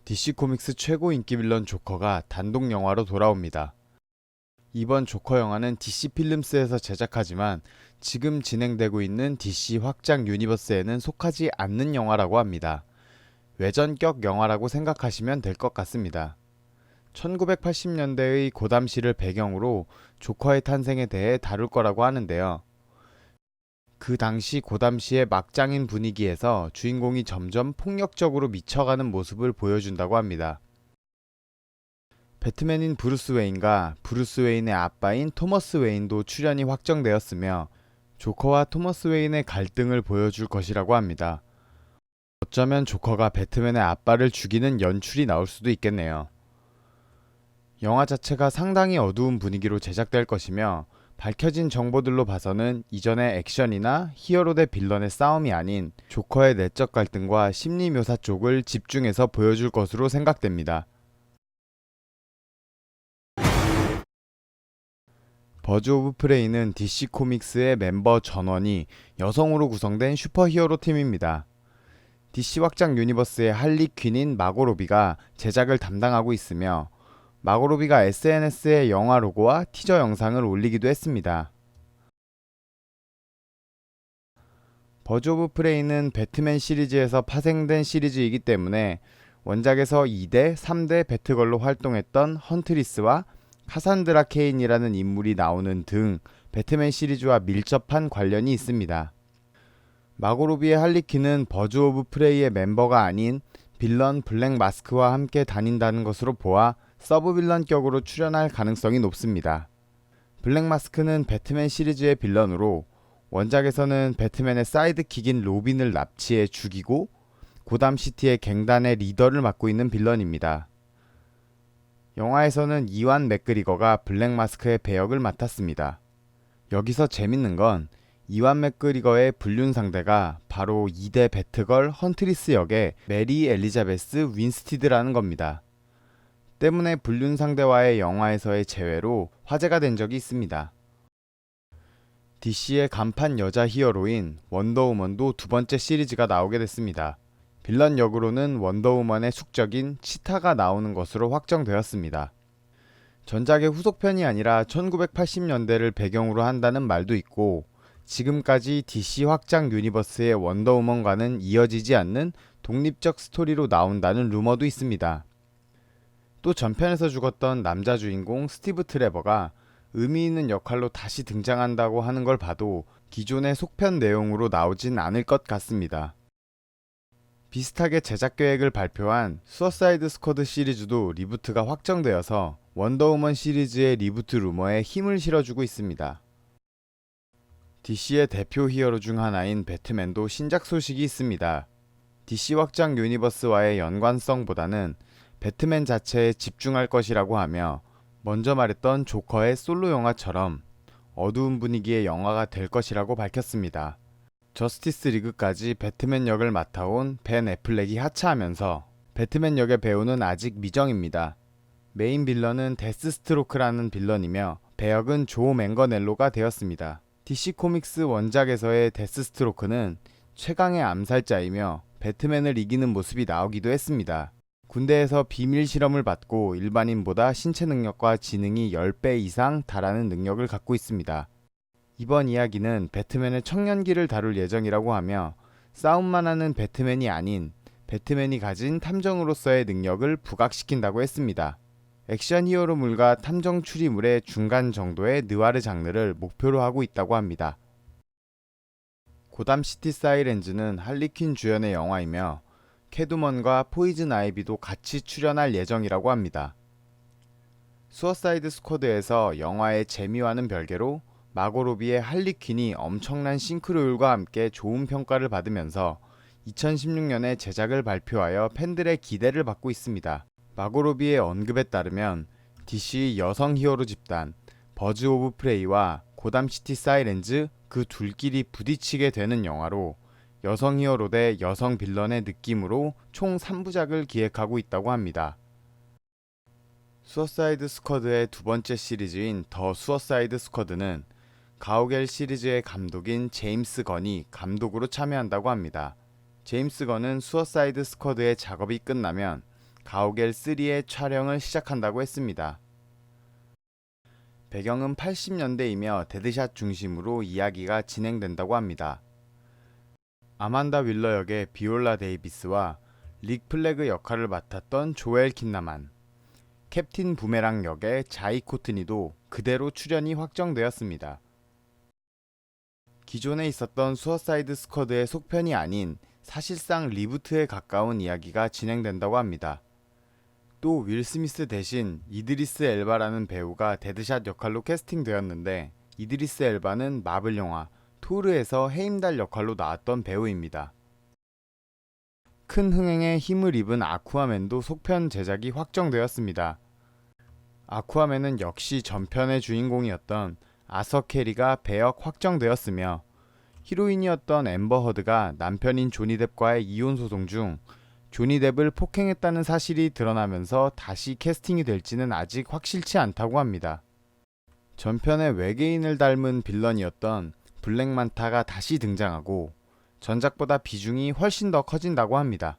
DC 코믹스 최고 인기 빌런 조커가 단독 영화로 돌아옵니다. 이번 조커 영화는 DC 필름스에서 제작하지만 지금 진행되고 있는 DC 확장 유니버스에는 속하지 않는 영화라고 합니다. 외전격 영화라고 생각하시면 될 것 같습니다. 1980년대의 고담시를 배경으로 조커의 탄생에 대해 다룰 거라고 하는데요. 그 당시 고담시의 막장인 분위기에서 주인공이 점점 폭력적으로 미쳐가는 모습을 보여준다고 합니다. 배트맨인 브루스 웨인과 브루스 웨인의 아빠인 토머스 웨인도 출연이 확정되었으며 조커와 토머스 웨인의 갈등을 보여줄 것이라고 합니다. 어쩌면 조커가 배트맨의 아빠를 죽이는 연출이 나올 수도 있겠네요. 영화 자체가 상당히 어두운 분위기로 제작될 것이며 밝혀진 정보들로 봐서는 이전의 액션이나 히어로 대 빌런의 싸움이 아닌 조커의 내적 갈등과 심리 묘사 쪽을 집중해서 보여줄 것으로 생각됩니다. 버즈 오브 프레이는 DC 코믹스의 멤버 전원이 여성으로 구성된 슈퍼히어로 팀입니다. DC 확장 유니버스의 할리 퀸인 마고 로비가 제작을 담당하고 있으며 마고 로비가 SNS에 영화 로고와 티저 영상을 올리기도 했습니다. 버즈 오브 프레이는 배트맨 시리즈에서 파생된 시리즈이기 때문에 원작에서 2대, 3대 배트걸로 활동했던 헌트리스와 카산드라 케인이라는 인물이 나오는 등 배트맨 시리즈와 밀접한 관련이 있습니다. 마고 로비의 할리퀸은 버즈 오브 프레이의 멤버가 아닌 빌런 블랙 마스크와 함께 다닌다는 것으로 보아 서브 빌런격으로 출연할 가능성이 높습니다. 블랙 마스크는 배트맨 시리즈의 빌런으로 원작에서는 배트맨의 사이드킥인 로빈을 납치해 죽이고 고담시티의 갱단의 리더를 맡고 있는 빌런입니다. 영화에서는 이완 맥그리거가 블랙 마스크의 배역을 맡았습니다. 여기서 재밌는 건 이완 맥그리거의 불륜 상대가 바로 2대 배트걸 헌트리스 역의 메리 엘리자베스 윈스티드라는 겁니다. 때문에 불륜 상대와의 영화에서의 재회로 화제가 된 적이 있습니다. DC의 간판 여자 히어로인 원더우먼도 두 번째 시리즈가 나오게 됐습니다. 빌런 역으로는 원더우먼의 숙적인 치타가 나오는 것으로 확정되었습니다. 전작의 후속편이 아니라 1980년대를 배경으로 한다는 말도 있고 지금까지 DC 확장 유니버스의 원더우먼과는 이어지지 않는 독립적 스토리로 나온다는 루머도 있습니다. 또 전편에서 죽었던 남자 주인공 스티브 트레버가 의미 있는 역할로 다시 등장한다고 하는 걸 봐도 기존의 속편 내용으로 나오진 않을 것 같습니다. 비슷하게 제작 계획을 발표한 수어사이드 스쿼드 시리즈도 리부트가 확정되어서 원더우먼 시리즈의 리부트 루머에 힘을 실어주고 있습니다. DC의 대표 히어로 중 하나인 배트맨도 신작 소식이 있습니다. DC 확장 유니버스와의 연관성보다는 배트맨 자체에 집중할 것이라고 하며 먼저 말했던 조커의 솔로 영화처럼 어두운 분위기의 영화가 될 것이라고 밝혔습니다. 저스티스 리그까지 배트맨 역을 맡아온 벤 애플렉이 하차하면서 배트맨 역의 배우는 아직 미정입니다. 메인 빌런은 데스스트로크라는 빌런이며 배역은 조 맹거넬로가 되었습니다. DC 코믹스 원작에서의 데스스트로크는 최강의 암살자이며 배트맨을 이기는 모습이 나오기도 했습니다. 군대에서 비밀 실험을 받고 일반인보다 신체 능력과 지능이 10배 이상 달하는 능력을 갖고 있습니다. 이번 이야기는 배트맨의 청년기를 다룰 예정이라고 하며 싸움만 하는 배트맨이 아닌 배트맨이 가진 탐정으로서의 능력을 부각시킨다고 했습니다. 액션 히어로물과 탐정 추리물의 중간 정도의 느와르 장르를 목표로 하고 있다고 합니다. 고담시티 사이렌즈는 할리퀸 주연의 영화이며 캐두먼과 포이즌 아이비도 같이 출연할 예정이라고 합니다. 수어사이드 스쿼드에서 영화의 재미와는 별개로 마고 로비의 할리퀸이 엄청난 싱크로율과 함께 좋은 평가를 받으면서 2016년에 제작을 발표하여 팬들의 기대를 받고 있습니다. 마고 로비의 언급에 따르면 DC 여성 히어로 집단 버즈 오브 프레이와 고담시티 사이렌즈 그 둘끼리 부딪히게 되는 영화로 여성 히어로 대 여성 빌런의 느낌으로 총 3부작을 기획하고 있다고 합니다. 수어사이드 스쿼드의 두 번째 시리즈인 더 수어사이드 스쿼드는 가오갤 시리즈의 감독인 제임스 건이 감독으로 참여한다고 합니다. 제임스 건은 수어사이드 스쿼드의 작업이 끝나면 가오갤 3의 촬영을 시작한다고 했습니다. 배경은 80년대이며 데드샷 중심으로 이야기가 진행된다고 합니다. 아만다 윌러 역의 비올라 데이비스와 릭 플래그 역할을 맡았던 조엘 킨나만, 캡틴 부메랑 역의 자이 코트니도 그대로 출연이 확정되었습니다. 기존에 있었던 수어사이드 스쿼드의 속편이 아닌 사실상 리부트에 가까운 이야기가 진행된다고 합니다. 또 윌 스미스 대신 이드리스 엘바라는 배우가 데드샷 역할로 캐스팅되었는데, 이드리스 엘바는 마블 영화 토르에서 해임달 역할로 나왔던 배우입니다. 큰 흥행에 힘을 입은 아쿠아맨도 속편 제작이 확정되었습니다. 아쿠아맨은 역시 전편의 주인공이었던 아서 캐리가 배역 확정되었으며, 히로인이었던 앰버 허드가 남편인 조니 뎁과의 이혼 소송 중 조니 뎁을 폭행했다는 사실이 드러나면서 다시 캐스팅이 될지는 아직 확실치 않다고 합니다. 전편의 외계인을 닮은 빌런이었던 블랙 만타가 다시 등장하고 전작보다 비중이 훨씬 더 커진다고 합니다.